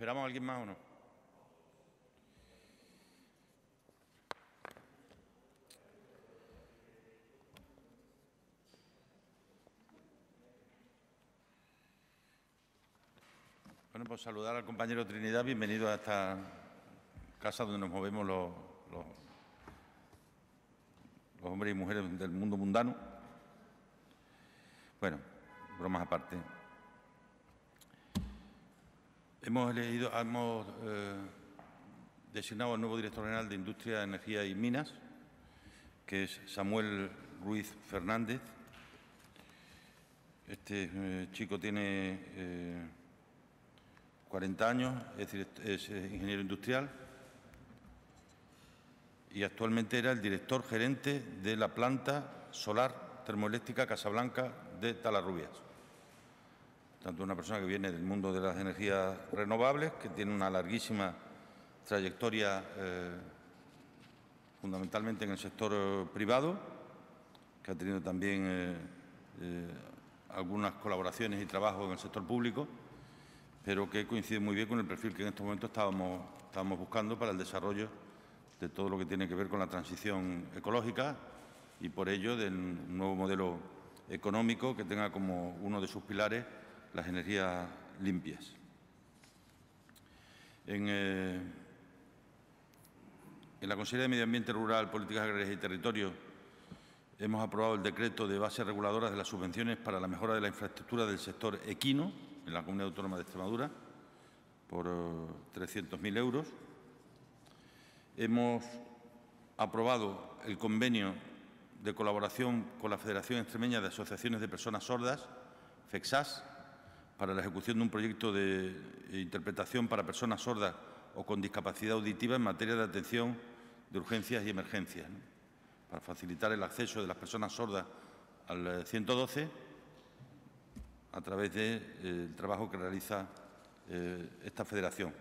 ¿Esperamos a alguien más o no? Bueno, pues saludar al compañero Trinidad. Bienvenido a esta casa donde nos movemos los hombres y mujeres del mundo mundano. Bueno, bromas aparte. Hemos designado al nuevo director general de Industria, Energía y Minas, que es Samuel Ruiz Fernández. Este chico tiene 40 años, es ingeniero industrial y actualmente era el director gerente de la planta solar termoeléctrica Casablanca de Talarrubias. Tanto una persona que viene del mundo de las energías renovables, que tiene una larguísima trayectoria fundamentalmente en el sector privado, que ha tenido también algunas colaboraciones y trabajos en el sector público, pero que coincide muy bien con el perfil que en estos momentos estábamos buscando para el desarrollo de todo lo que tiene que ver con la transición ecológica y, por ello, del nuevo modelo económico que tenga como uno de sus pilares las energías limpias. En la Consejería de Medio Ambiente Rural, Políticas Agrarias y Territorio hemos aprobado el decreto de bases reguladoras de las subvenciones para la mejora de la infraestructura del sector equino en la Comunidad Autónoma de Extremadura por 300.000 euros. Hemos aprobado el convenio de colaboración con la Federación Extremeña de Asociaciones de Personas Sordas, FEXAS, para la ejecución de un proyecto de interpretación para personas sordas o con discapacidad auditiva en materia de atención de urgencias y emergencias, ¿no?, para facilitar el acceso de las personas sordas al 112 a través del trabajo que realiza esta federación,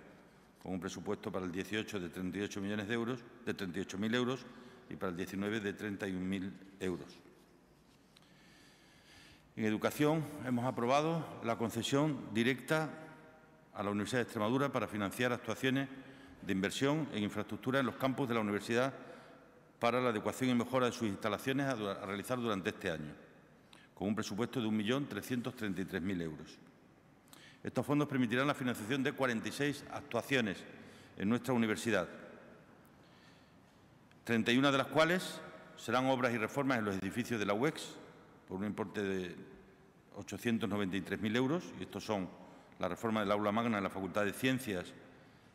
con un presupuesto para el 18 de 38 millones de euros, de 38.000 euros, y para el 19 de 31.000 euros. En educación hemos aprobado la concesión directa a la Universidad de Extremadura para financiar actuaciones de inversión en infraestructura en los campus de la universidad para la adecuación y mejora de sus instalaciones a realizar durante este año, con un presupuesto de 1.333.000 euros. Estos fondos permitirán la financiación de 46 actuaciones en nuestra universidad, 31 de las cuales serán obras y reformas en los edificios de la UEX, por un importe de 893.000 euros, y estos son la reforma del aula magna en la Facultad de Ciencias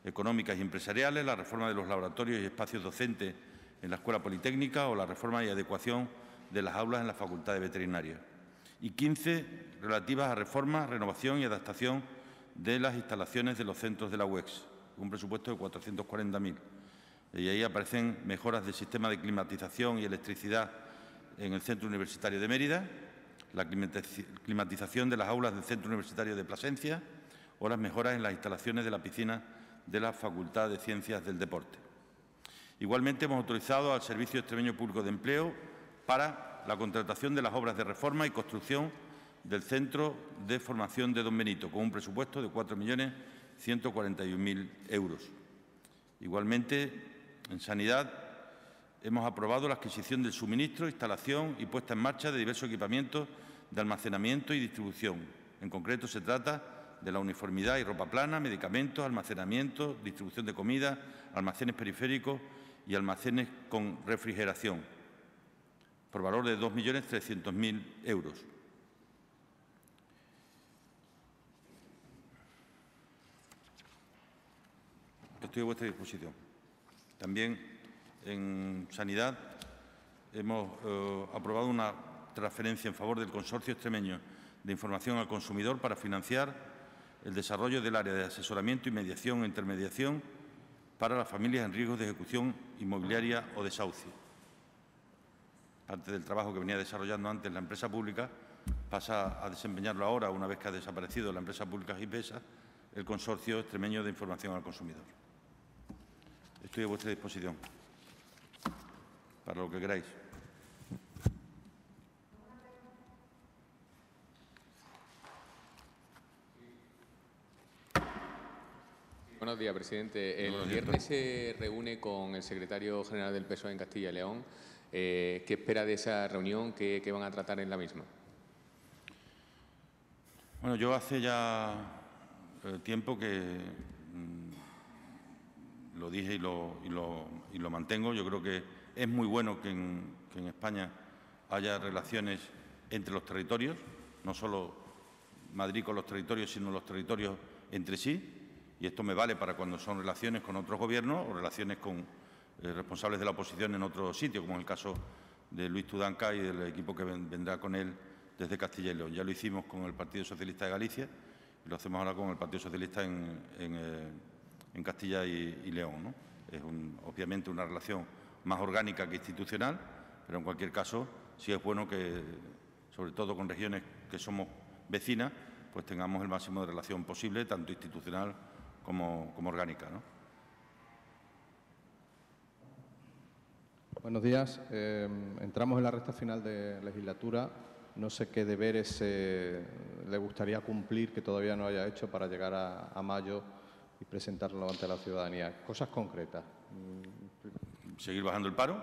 Económicas y Empresariales, la reforma de los laboratorios y espacios docentes en la Escuela Politécnica o la reforma y adecuación de las aulas en la Facultad de Veterinaria, y 15 relativas a reforma, renovación y adaptación de las instalaciones de los centros de la UEX, un presupuesto de 440.000. Y ahí aparecen mejoras del sistema de climatización y electricidad en el Centro Universitario de Mérida, la climatización de las aulas del Centro Universitario de Plasencia o las mejoras en las instalaciones de la piscina de la Facultad de Ciencias del Deporte. Igualmente, hemos autorizado al Servicio Extremeño Público de Empleo para la contratación de las obras de reforma y construcción del Centro de Formación de Don Benito, con un presupuesto de 4.141.000 euros. Igualmente, en Sanidad, hemos aprobado la adquisición del suministro, instalación y puesta en marcha de diversos equipamientos de almacenamiento y distribución. En concreto, se trata de la uniformidad y ropa plana, medicamentos, almacenamiento, distribución de comida, almacenes periféricos y almacenes con refrigeración, por valor de 2.300.000 euros. Estoy a vuestra disposición. También en Sanidad hemos aprobado una transferencia en favor del Consorcio Extremeño de Información al Consumidor para financiar el desarrollo del área de asesoramiento y mediación e intermediación para las familias en riesgo de ejecución inmobiliaria o desahucio. Parte del trabajo que venía desarrollando antes la empresa pública pasa a desempeñarlo ahora, una vez que ha desaparecido la empresa pública GIPESA, el Consorcio Extremeño de Información al Consumidor. Estoy a vuestra disposición para lo que queráis. días, presidente. El viernes se reúne con el secretario general del PSOE en Castilla y León. ¿Qué espera de esa reunión? ¿Qué van a tratar en la misma? Bueno, yo hace ya tiempo que lo dije y lo mantengo. Yo creo que es muy bueno que en España haya relaciones entre los territorios, no solo Madrid con los territorios, sino los territorios entre sí. Y esto me vale para cuando son relaciones con otros gobiernos o relaciones con responsables de la oposición en otro sitio, como en el caso de Luis Tudanca y del equipo que vendrá con él desde Castilla y León. Ya lo hicimos con el Partido Socialista de Galicia y lo hacemos ahora con el Partido Socialista en Castilla y León, ¿no? Es obviamente una relación más orgánica que institucional, pero en cualquier caso sí es bueno que, sobre todo con regiones que somos vecinas, pues tengamos el máximo de relación posible, tanto institucional como orgánica, ¿no? Buenos días. Entramos en la recta final de legislatura. No sé qué deberes le gustaría cumplir que todavía no haya hecho para llegar a mayo y presentarlo ante la ciudadanía. Cosas concretas. Seguir bajando el paro,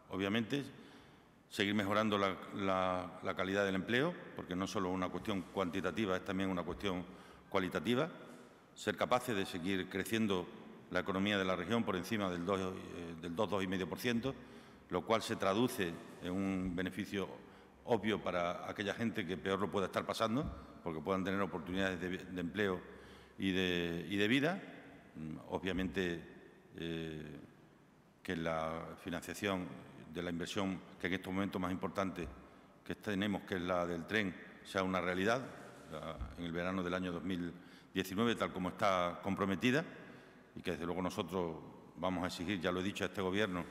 obviamente. Seguir mejorando la calidad del empleo, porque no solo es una cuestión cuantitativa, es también una cuestión cualitativa. Ser capaces de seguir creciendo la economía de la región por encima del 2,5%, lo cual se traduce en un beneficio obvio para aquella gente que peor lo pueda estar pasando, porque puedan tener oportunidades de empleo y de vida. Obviamente que la financiación de la inversión, que en estos momentos más importante que tenemos, que es la del tren, sea una realidad en el verano del año 2019, tal como está comprometida, y que desde luego nosotros vamos a exigir, ya lo he dicho, a este Gobierno,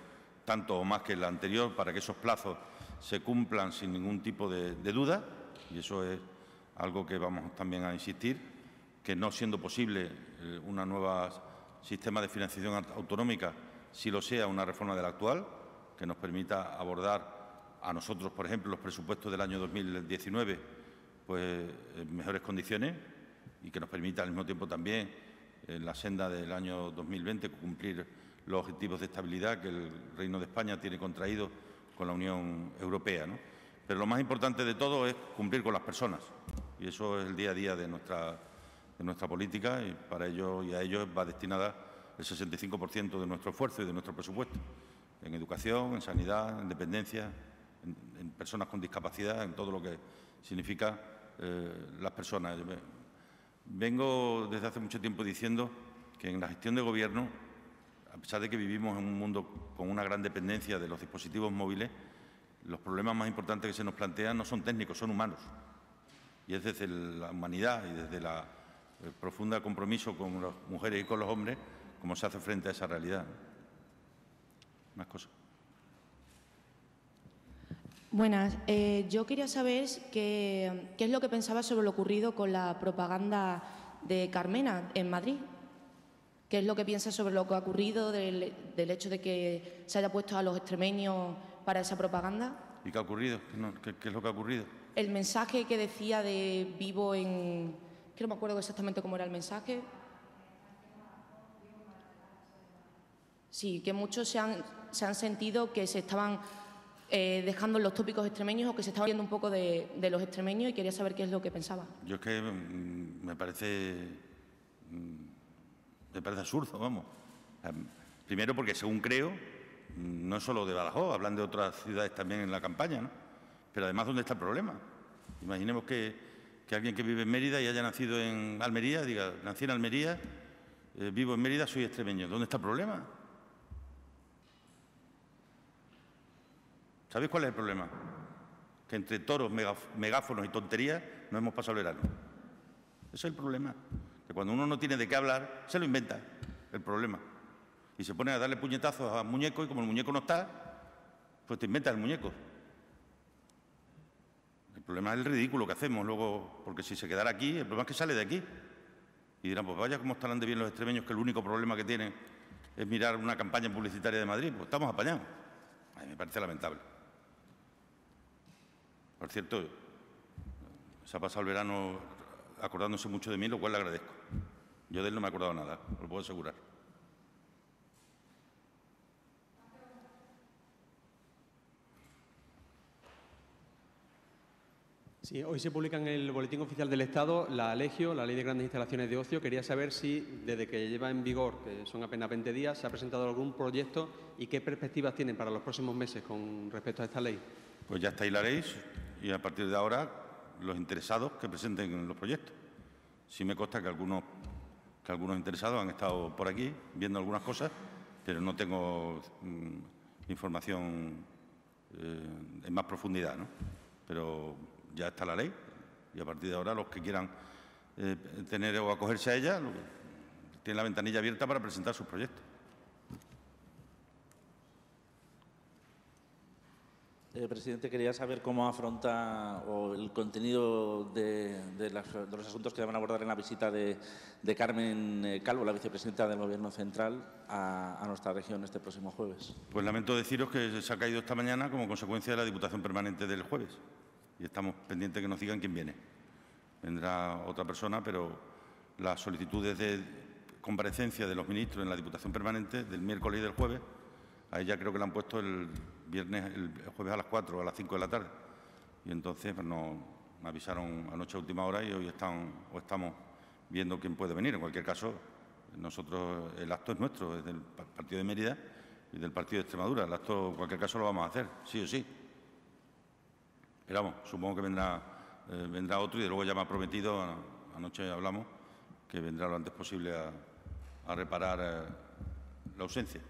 tanto o más que el anterior, para que esos plazos se cumplan sin ningún tipo de duda, y eso es algo que vamos también a insistir, que no siendo posible una nueva sistema de financiación autonómica, si lo sea una reforma del actual, que nos permita abordar a nosotros, por ejemplo, los presupuestos del año 2019 pues, en mejores condiciones y que nos permita al mismo tiempo también en la senda del año 2020 cumplir los objetivos de estabilidad que el Reino de España tiene contraído con la Unión Europea, ¿no? Pero lo más importante de todo es cumplir con las personas y eso es el día a día de nuestra política y para ello y a ello va destinada el 65% de nuestro esfuerzo y de nuestro presupuesto, en educación, en sanidad, en dependencia, en personas con discapacidad, en todo lo que significa las personas. Vengo desde hace mucho tiempo diciendo que en la gestión de Gobierno, a pesar de que vivimos en un mundo con una gran dependencia de los dispositivos móviles, los problemas más importantes que se nos plantean no son técnicos, son humanos. Y es desde la humanidad y desde el profundo compromiso con las mujeres y con los hombres como se hace frente a esa realidad. Más cosas. Buenas. Yo quería saber qué es lo que pensaba sobre lo ocurrido con la propaganda de Carmena en Madrid. ¿Qué es lo que piensa sobre lo que ha ocurrido, del hecho de que se haya puesto a los extremeños para esa propaganda? ¿Y qué ha ocurrido? ¿Qué es lo que ha ocurrido? El mensaje que decía de vivo en... que no me acuerdo exactamente cómo era el mensaje. Sí, que muchos se han sentido que se estaban dejando los tópicos extremeños o que se estaba viendo un poco de los extremeños y quería saber qué es lo que pensaba. Yo es que me parece absurdo, vamos. Primero porque, según creo, no es solo de Badajoz, hablan de otras ciudades también en la campaña, ¿no? Pero además, ¿dónde está el problema? Imaginemos que alguien que vive en Mérida y haya nacido en Almería, diga, nací en Almería, vivo en Mérida, soy extremeño. ¿Dónde está el problema? ¿Sabéis cuál es el problema? Que entre toros, megáfonos y tonterías nos hemos pasado el verano. Ese es el problema. Que cuando uno no tiene de qué hablar, se lo inventa, el problema. Y se pone a darle puñetazos a muñecos y como el muñeco no está, pues te inventas el muñeco. El problema es el ridículo que hacemos luego, porque si se quedara aquí, el problema es que sale de aquí. Y dirán, pues vaya cómo estarán de bien los extremeños, que el único problema que tienen es mirar una campaña publicitaria de Madrid. Pues estamos apañados. A mí me parece lamentable. Por cierto, se ha pasado el verano acordándose mucho de mí, lo cual le agradezco. Yo de él no me he acordado nada, os lo puedo asegurar. Sí, hoy se publica en el Boletín Oficial del Estado la LEGIO, la Ley de Grandes Instalaciones de Ocio. Quería saber si, desde que lleva en vigor, que son apenas 20 días, se ha presentado algún proyecto y qué perspectivas tienen para los próximos meses con respecto a esta ley. Pues ya está ahí la ley y a partir de ahora los interesados que presenten los proyectos. Sí me consta que algunos interesados han estado por aquí viendo algunas cosas, pero no tengo información en más profundidad, ¿no? Pero ya está la ley y a partir de ahora los que quieran tener o acogerse a ella tienen la ventanilla abierta para presentar sus proyectos. Presidente, quería saber cómo afronta el contenido de los asuntos que van a abordar en la visita de Carmen Calvo, la vicepresidenta del Gobierno central, a nuestra región este próximo jueves. Pues lamento deciros que se ha caído esta mañana como consecuencia de la Diputación Permanente del jueves y estamos pendientes que nos digan quién viene. Vendrá otra persona, pero las solicitudes de comparecencia de los ministros en la Diputación Permanente del miércoles y del jueves, a ella creo que la han puesto el jueves a las 4 o a las 5 de la tarde. Y entonces pues, me avisaron anoche a última hora y hoy estamos viendo quién puede venir. En cualquier caso, nosotros, el acto es nuestro, es del Partido de Mérida y del Partido de Extremadura. El acto, en cualquier caso, lo vamos a hacer, sí o sí. Pero vamos, supongo que vendrá otro y de luego ya me ha prometido, anoche hablamos, que vendrá lo antes posible a reparar la ausencia.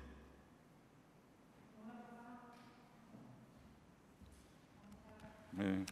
Muy bien.